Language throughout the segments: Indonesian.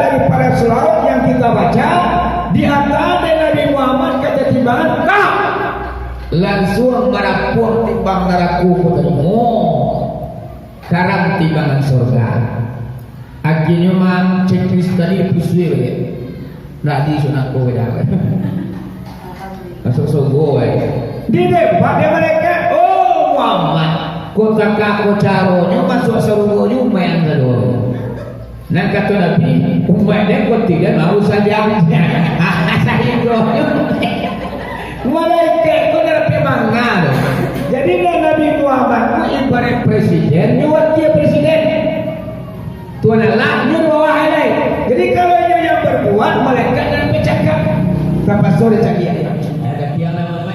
daripada selawat yang kita baca di antara Nabi Muhammad kata timbangan kah langsung marapuh timbang naraku ketemu karang timbangan surga akhirnya mah checklist tadi pusui ya nak di sunat ko dah masuk surga di depan dia mereka oh Muhammad kota kako caronya masuk surga main dulu. Nah kata Nabi, umat dia kau tidak mau saja. Saya doanya. Malaikat kau Nabi mangal. Jadi Nabi Muhammad itu ibarat presiden, nyuat dia presiden. Tuan Allah nyuruh bawah ini. Jadi kalau dia yang berbuat, malaikat dan bercakap. Sampai sore cakap. Ada piala apa?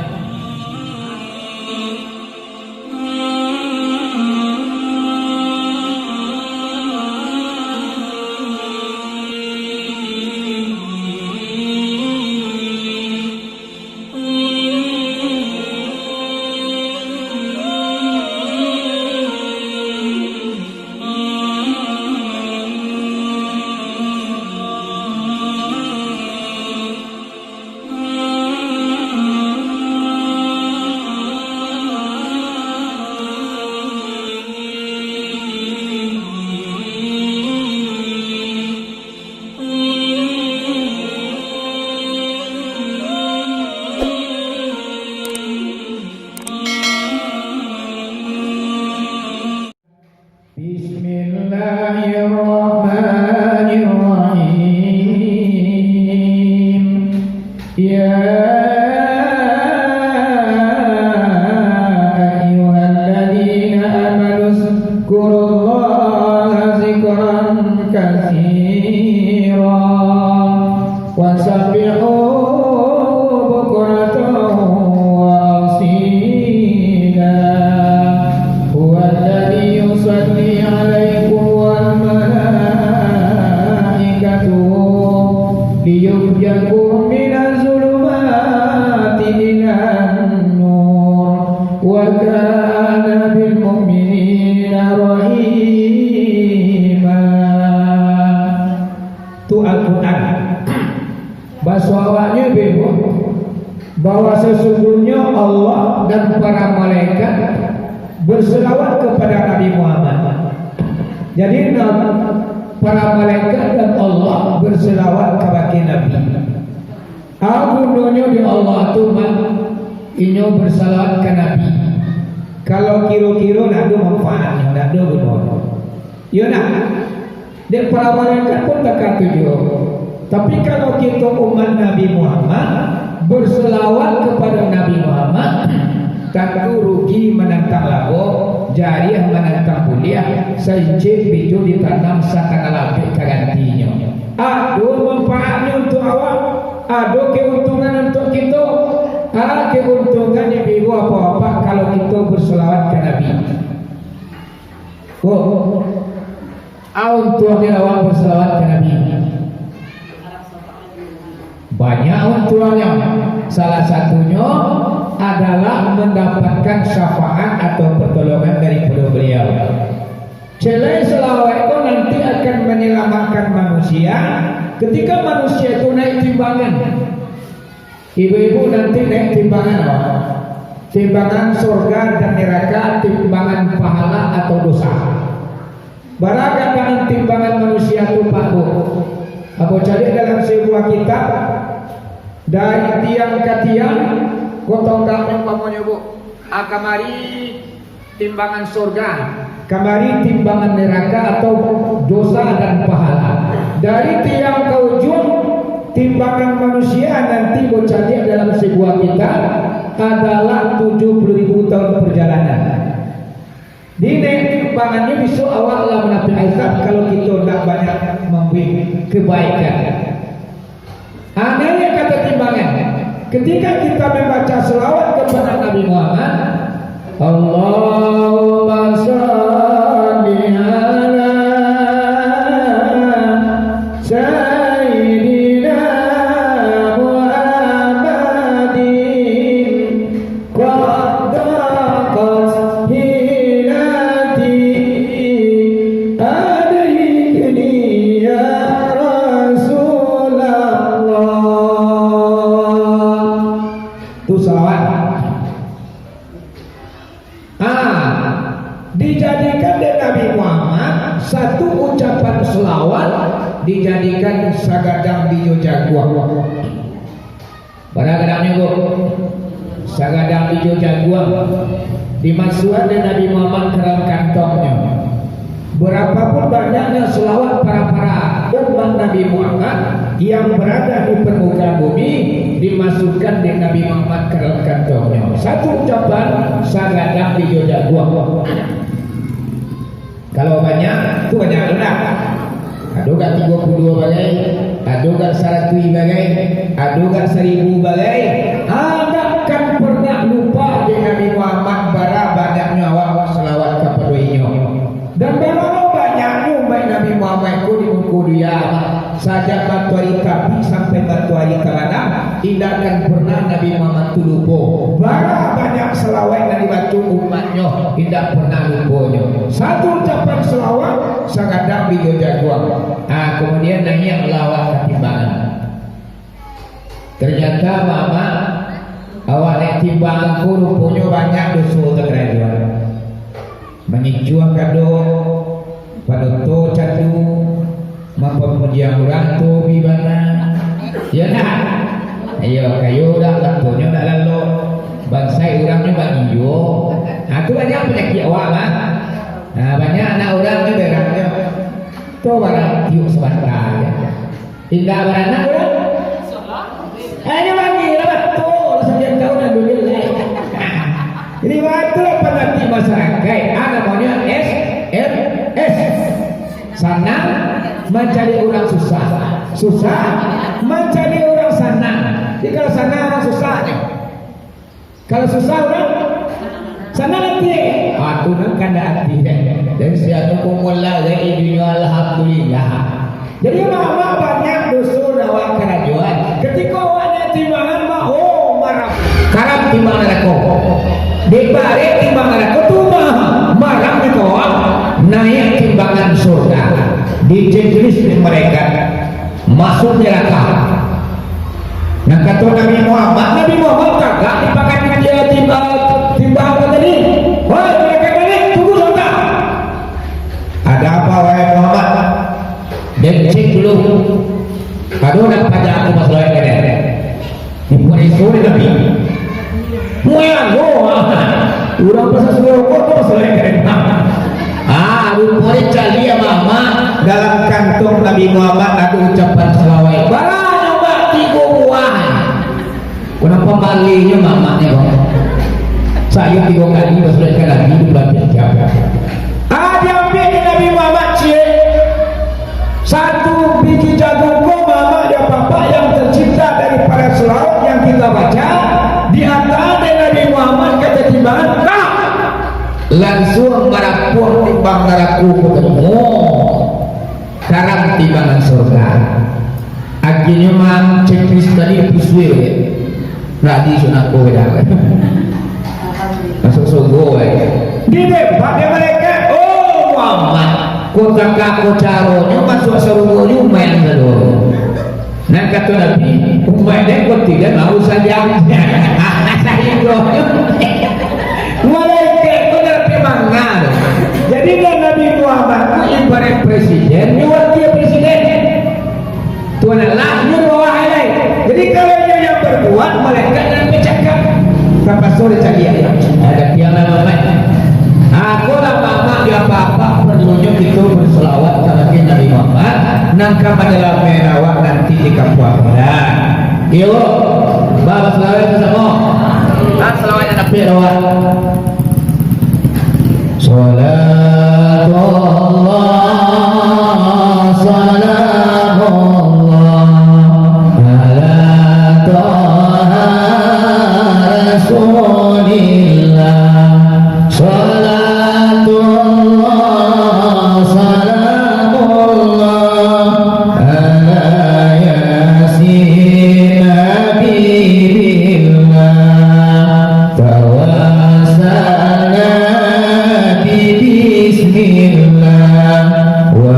Bahwa sesungguhnya Allah dan para malaikat berselawat kepada Nabi Muhammad. Jadi para malaikat dan Allah berselawat kepada Nabi. Agunnya di Allah itu inyo berselawat ke Nabi. Kalau kira-kira nak ada manfaatnya, nak ada gunanya. Ya nak. Dan para malaikat pun tak kata. Tapi kalau kita umat Nabi Muhammad berselawat kepada Nabi Muhammad, tentu rugi menentang lago, jariah menentang kuliah, sencik biju ditanam sakana labih kagantinya. Aduh manfaatnya untuk awak, aduh keuntungan untuk kita, keuntungan yang ibu apa-apa kalau kita berselawat ke Nabi. Untungnya awak berselawat ke Nabi. Banyak untungnya. Salah satunya adalah mendapatkan syafaat atau pertolongan daripada beliau. Selain selawat itu nanti akan menyelamatkan manusia ketika manusia itu naik timbangan. Ibu-ibu nanti naik timbangan apa? Timbangan surga dan neraka, timbangan pahala atau dosa. Barangkali dengan timbangan manusia itu paku. Aku cari dalam sebuah kitab dari tiang ke tiang, kotonggal umpamanya bu, kamari timbangan surga, kamari timbangan neraka atau dosa dan pahala. Dari tiang ke ujung timbangan manusia nanti bocahnya dalam sebuah kitab adalah 70.000 tahun perjalanan. Di timbangannya besok awal lah menapi hisab kalau kita tidak banyak membuat kebaikan. Anehnya kata timbangan, ketika kita membaca selawat kepada Nabi Muhammad, Allahumma shalli ala Sayyidina Muhammadin qaddaqat hilati adrikni ya satu ucapan selawat dijadikan sagadang bijo jaguang. Kadang-kadang bu, sagadang bijo jaguang dimasukkan oleh Nabi Muhammad ke dalam kantongnya. Berapapun banyaknya selawat para umat Nabi Muhammad yang berada di permukaan bumi, dimasukkan di Nabi Muhammad ke dalam kantongnya. Satu ucapan sagadang bijo jaguang. Kalau banyak, itu banyak rendah. Adukan 32 bagai, adukan 100 bagai, adukan 1000 bagai. Anda kan pernah lupa di Nabi Muhammad bara banyaknya awak selawat kepada inyo. Dan berapa banyaknya baik Nabi Muhammad itu di muka dia saja batu hari kapi sampai batu hari kelana, tidak akan pernah Nabi Muhammad itu lupa. Bara banyak selawat yang dibaca umatnya, tidak pernah lupanya. Satu ucapan selawat sagadang bijo jaguang. Kemudian naik lawat ketimbangan. Ternyata mama awak naik timbanganku rupanya banyak dosa terkerajuan. Mengijuang kado panuto catu mempemujian orang tu bibana. Ya nak. Ayo kayu dah latunya dah lalu. Bangsai orangnya bang ijo. Itu banyak penyakit awak mah. Banyak anak orang ni berangnya. Tu barang tiup sebentar. Tidak beranak orang. Hanya bagi betul sejak tahun dan dulu. Jadi waktu penanti masyarakat, namanya SMS. Senang mencari orang susah, susah mencari orang senang. Jadi kalau senang orang susah nih. Kalau susah orang senang nanti. Aku nak kanda hati. Dan siapa kumula dari dunia alhamdulillah. Jadi mama banyak dosa awak kerajuan. Ketika awak nanti timbangan marah. Karena timbangan aku. Dibalik timbangan aku tu marah ni kawan. Naik timbangan surga. Di checklist mereka masuk neraka. Nah kata Nabi Muhammad kagak dipakai dia timbangan tadi. Wah mereka balik tunggu surga. Ada apa wahai Muhammad? Dan cek dulu. Aduh nak pada aku masalah ini. Dibuat istri Nabi. Muya go. Urang pasal suruh kau masalah ini. Rupanya cari ya mama dalam kantong Nabi Muhammad ada ucapan selawat. Barang mbak tiga buah. Kenapa balinya mamanya kok? Saya 3 kali berselesai lagi di belakang siapa? Diambil di Nabi Muhammad cik. 1 biji jagung mama dan papa yang tercipta dari para selawat yang kita baca di antara Nabi Muhammad kata timbangan langsung merapuh timbang naraku ketemu karang timbangan surga. Akhirnya mang checklist tadi puswe nak di sunat kowe dah masuk surga di depan mereka. Oh Muhammad kota kako caronya masuk surga ni main dulu. Nah kata Nabi umat dia kau tidak mau saja saya jadi Nabi Muhammad itu ibarat presiden, nyuat dia presiden. Tuan Allah nyuruh wahai. Jadi kalau dia yang berbuat, malaikat dan bercakap. Berapa sore cari ayam? Ada piala mamai. Aku lah mama dia apa-apa perlunya itu berselawat kepada Nabi Muhammad. Nangka adalah merawat nanti di kampung Ahmad. Yo, bawa selawat bersama. Selawat ada perawat. Salat Allah, salam Allah ala Taha Rasulillah. Salat Allah, salam Allah ala Yasin Habibillah. Tawassana bismillah wa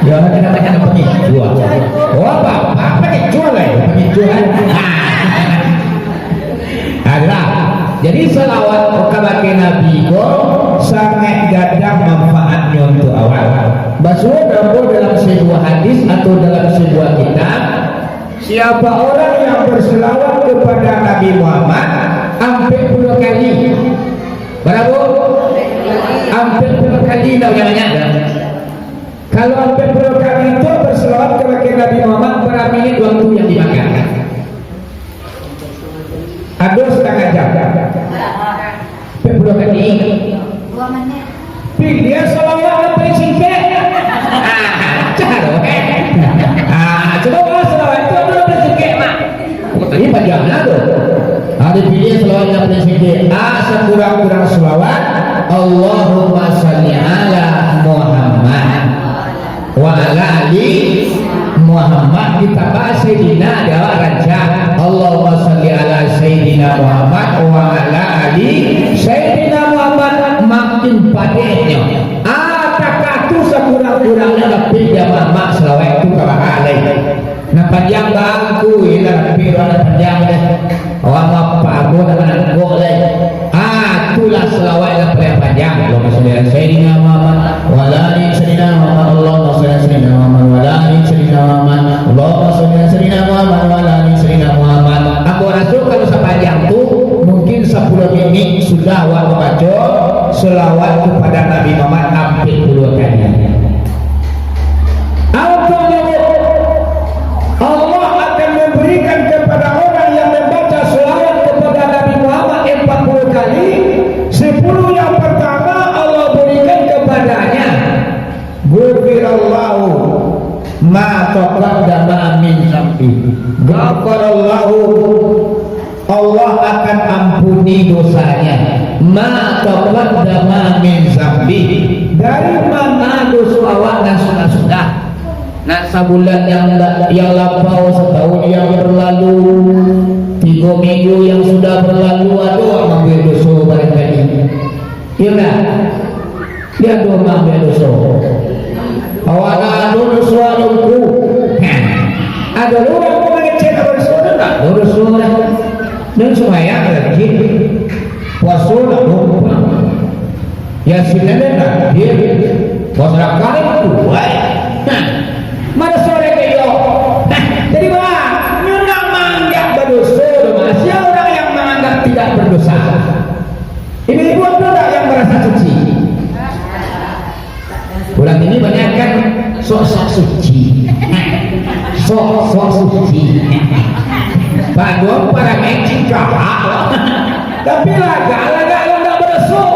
Ya namanya pengecual. Oh apa pengecual ya? Pengecual. Adalah. Jadi selawat kepada Nabi ko sangat gadah manfaatnya untuk awal. Basuh dalam sebuah hadis atau dalam sebuah kitab, siapa orang yang berselawat kepada Nabi Muhammad hampir 10 kali. Berapa? Hampir 10 kali namanya. Kalau hampir 10 kali itu berselawat kepada Nabi Muhammad berapa menit waktu yang dimakan? Ada setengah jam. 10 kali. 2 menit. Dia selawat paling singkat. Coba selawat itu paling singkat mak. Ini panjangnya tuh. Ada pilih selawat yang paling singkat. Sekurang-kurang selawat. Allahumma salli ala Muhammad wa ala ali Muhammad. Kita bahas Sayyidina adalah raja. Allahumma salli ala Sayyidina Muhammad wa ala ali Sayyidina Muhammad. Makin padanya kakak tu sekurang-kurangnya lebih jamaah selawat itu kabahalai. Nah panjang bangku ilah pirana panjang deh. Awak apa aku nak boleh. Itulah selawat yang paling panjang. Allahumma shalli ala sayyidina Muhammad wa ala ali sayyidina Muhammad. Allahumma shalli ala sayyidina Muhammad wa ala ali sayyidina Muhammad. Allahumma shalli ala sayyidina Muhammad wa ala ali sayyidina Muhammad. Aku rasa kalau sepanjang tu mungkin 10 menit sudah awak membaca selawat kepada Nabi Muhammad hampir 10 kali. Allah akan memberikan kepada orang yang membaca selawat kepada Nabi Muhammad 40 kali. 10 yang pertama Allah berikan kepadanya Ghufirallahu ma taqaddama min dzambi. Ghafarallahu, Allah akan ampuni dosanya. Ma taqaddama min dzambi, dari mana dosa awak dan sudah-sudah. Nah sebulan yang lampau, setahun yang berlalu, 3 minggu yang sudah berlalu, aduh mengambil dosa barangkali. Iya tak? Dia aduh mengambil dosa. Awak aduh dosa aduhku. Ada orang mau mengecek dosa tak? Dosa dah. Dan semuanya lagi puasa tak lupa. Ya silakan tak? Dia puasa kali itu. Mana sore kayo? Jadi bah, nyuna menganggap berdosa, masih orang yang menganggap tidak berdosa. Ini ibu tidak yang merasa suci. Bulan ini banyak kan sok-sok suci, sok-sok suci. Padahal para ngecik kahak, tapi laga tidak berdosa.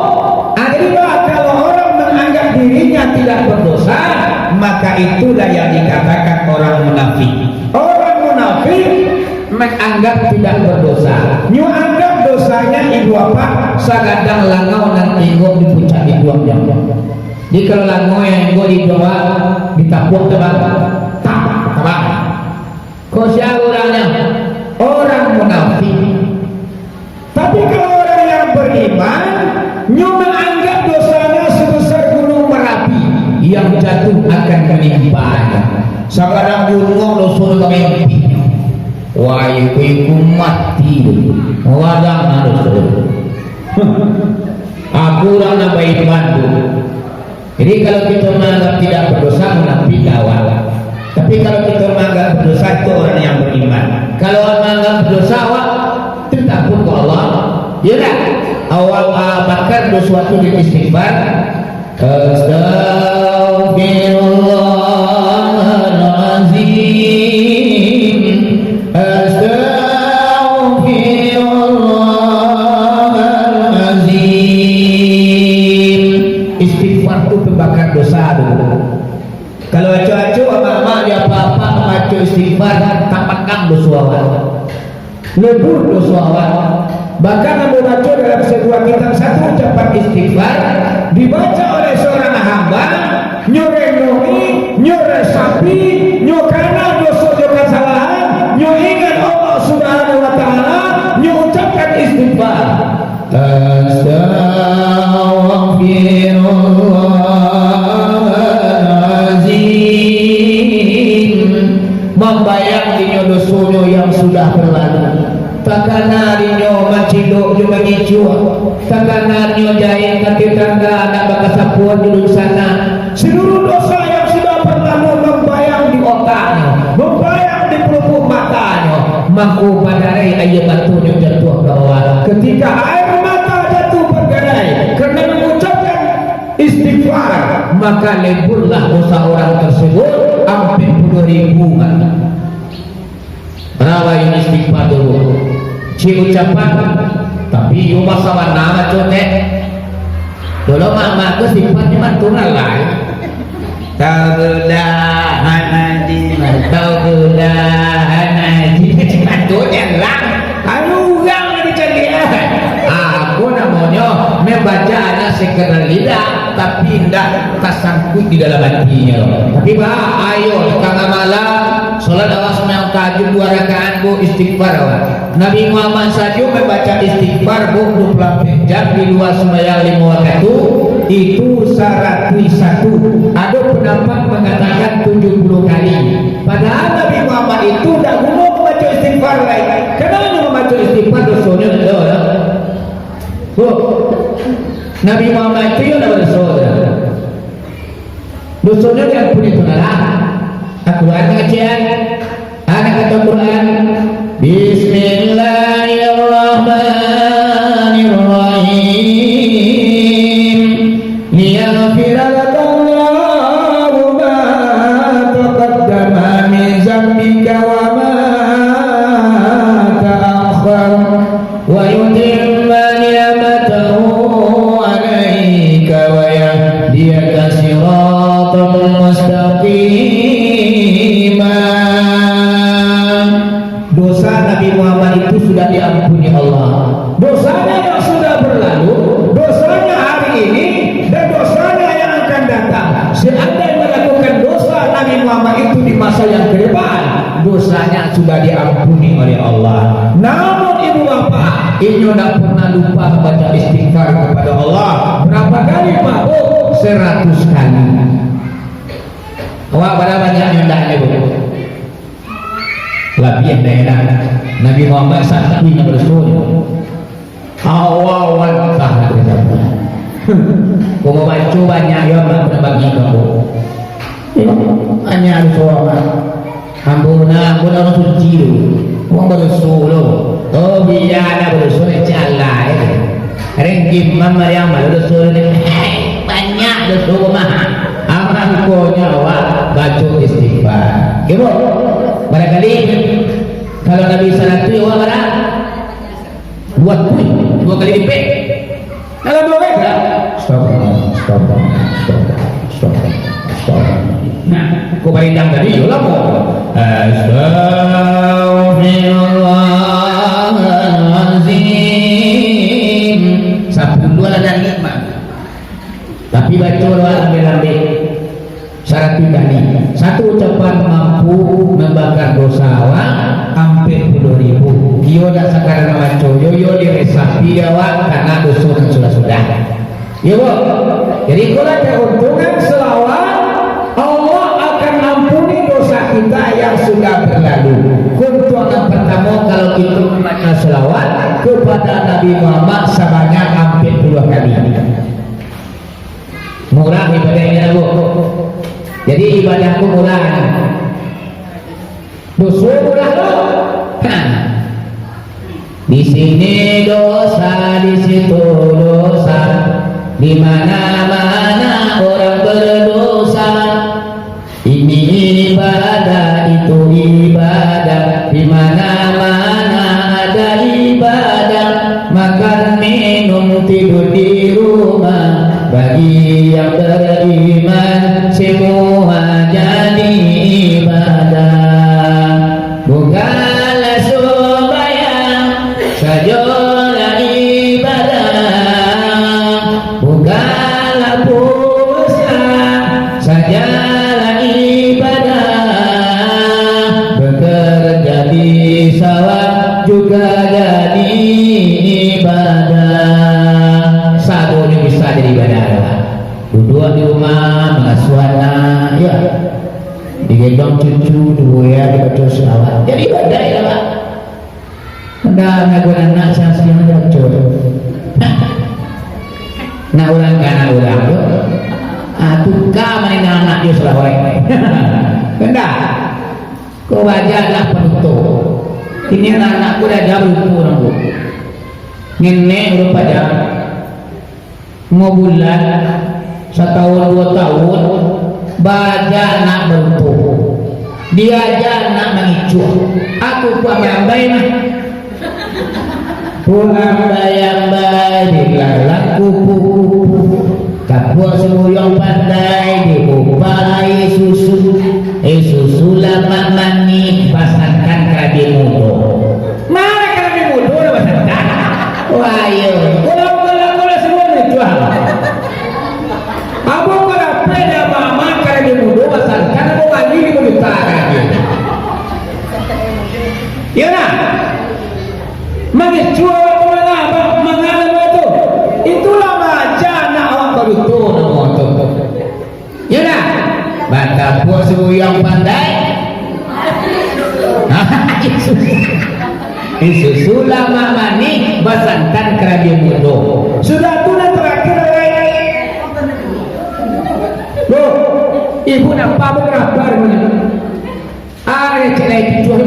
Jadi bah, kalau orang menganggap dirinya tidak berdosa, maka itulah yang dikatakan orang munafik. Orang munafik menganggap tidak berdosa. Nyu anggap dosanya ibu apa? Sagadang langau dan inggo di puncak di dua jam. Jadi kalau langau yang inggo di bawah ditapuk tebak, tabak. Kau siapa orangnya? Orang munafik. Tapi kalau orang yang beriman, nyu menganggap dosanya sebesar gunung Merapi yang jatuh akan menimpanya. Sagadang gunung dosa mimpi. Wah, iku mati. Wadang harus. Aku rana baik bantu. Jadi kalau kita menganggap tidak berdosa, munafik awal. Tapi kalau kita menganggap berdosa, itu orang yang beriman. Kalau orang menganggap berdosa, awak takut ke Allah. Ya tak? Awal bakar dosa itu di istighfar. Astaghfirullahaladzim, astaghfirullahaladzim. Istighfar itu pembakar dosa dulu. Kalau acu-acu ama-ama dia apa-apa macu istighfar, tampakkan dosa awal, lebur dosa awal. Bahkan membaca dalam sebuah kitab satu ucapan istighfar dibaca oleh seorang hamba, nyurenoi, nyuresapi, nyukana dosa juga kesalahan, nyuingat Allah Subhanahu wa taala, nyucapkan istighfar. Astaghfirullah seluruh dosa yang sudah berlalu membayang di otaknya, membayang di pelupuk matanya, maka badai air batunya jatuh ke bawah. Ketika air mata jatuh bergerai karena mengucapkan istighfar, maka leburlah dosa orang tersebut sampai 10.000 mata. Berapa ini istighfar dulu? Si ucapan, tapi you masalah nama contek. Dulu mak istighfarnya mantunan lah. Taulah hanaji, mantunya lah. Anu gang dicandian. Aku namanya membaca anak sekedar lidah, tapi tidak tersangkut di dalam hatinya. Tapi bah, ayo tengah malam sholat Allah sembahyang tahajud 2 rakaat bu istighfar. Nabi Muhammad saja membaca istighfar bu 24 jam di luar sembahyang 5 waktu itu 101. Ada pendapat mengatakan 70 kali. Padahal Nabi Muhammad itu tidak guna membaca istighfar lagi. Kenapa membaca istighfar dosanya ada? Bu, Nabi Muhammad itu yang berdosa. Dosanya diampuni Tuhan. Al-Quran kajian anak kata Quran Bismillahirrahmanirrahim liyaghfira lakallahu ma taqaddama min dzambika wa ma ta'akhkhar wa yutimma ni'matahu 'alaika wa yahdiyaka siratan mustaqim. Dosa Nabi Muhammad itu sudah diampuni Allah. Dosanya yang sudah berlalu, dosanya hari ini, dan dosanya yang akan datang. Seandainya melakukan dosa Nabi Muhammad itu di masa yang ke depan, dosanya sudah diampuni oleh Allah. Namun ibu bapak, ini tidak pernah lupa membaca istighfar kepada Allah. Berapa kali Pak? 100 kali. Awak pada banyak nyundahnya bu. Lebih yang daerah Nabi Muhammad saat ini bersuara awal sahabat kita. Kau mau baca banyak ya nak bagi kamu. Hanya ada seorang. Ampuna orang suci lu. Kau bersuara. Oh biar bersuara jalan. Rengkim mama yang malu bersuara banyak bersuara mah. Amal kau nyawa baca istighfar. Gimana? Barangkali kalau Nabi salatu ya wala buat pun 2 kali dipek. Kalau 2 kali stop. Nah, kau barindang tadi yo lah mo. Astaghfirullahalazim. 10 dan 5. Tapi baca ambil syarat kali. Satu ucapan mampu membakar dosa awak hampir 10.000. Iyo dak sekarang maco yo diresapi awak karena dosa sudah. Ya bu. Jadi kalau ada keuntungan selawat, Allah akan ampuni dosa kita yang sudah berlalu. Keuntungan pertama kalau kita membaca selawat kepada Nabi Muhammad sebanyak hampir 10 kali. Murah ibadahnya bu. Jadi ibadahku murah, dosa murah loh. Di sini dosa, di situ dosa, di mana-mana orang berdosa. Ini ibadah, itu ibadah, di mana-mana ada ibadah. Makan, minum, tidur di rumah, bagi yang beriman semua jadi ibadah. Bukanlah sembahyang sajalah ibadah, bukanlah puasa sajalah ibadah. Bekerja di sawah juga jadi ibadah. Sabun bisa jadi ibadah. Duduk di rumah mengasuh anak, ya, digendong cucu, ya, dibaca selawat. Jadi ibadah ya pak. Hendak ngaku anak siang baca. Nak ulang kan ulang. tukar main anak dia selawai kendak kau bajalah penutup ini anak-anakku dah jauh nunggu nenek rupanya mau bulan 1 tahun 2 tahun baja anak bentuk dia aja anak mengicu aku pambai mah pambai dilalak kupu-kupu kapua semuyong pandai dibubai susu lama mani pasangkan kerabi mudo mana kerabi mudo udah pasangkan wah iya kula semua dijual apa kalau peda mama kerabi mudo pasangkan aku lagi di utara iya nah mengijual mengapa itulah bacaan orang begitu ya dah bantah puas yang pandai Isu lama mani basangkan kerabi mudo sudah tunan terakhir loh ibu nak pabuk rabar mana ada celai dijual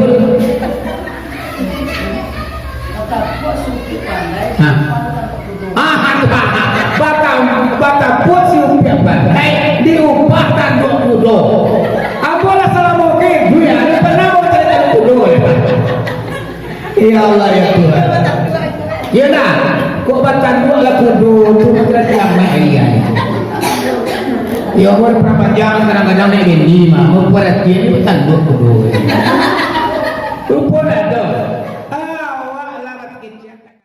bata puas yung pandai diubah tanduk mudo apalah salah mungkin duya ada pernah mau cerita mudo ya Allah ya Tuhan ya nah kok batanduk lah kudo itu kira lama iya ya umur berapa jam kadang-kadang ini mah mau perhatian batanduk kudo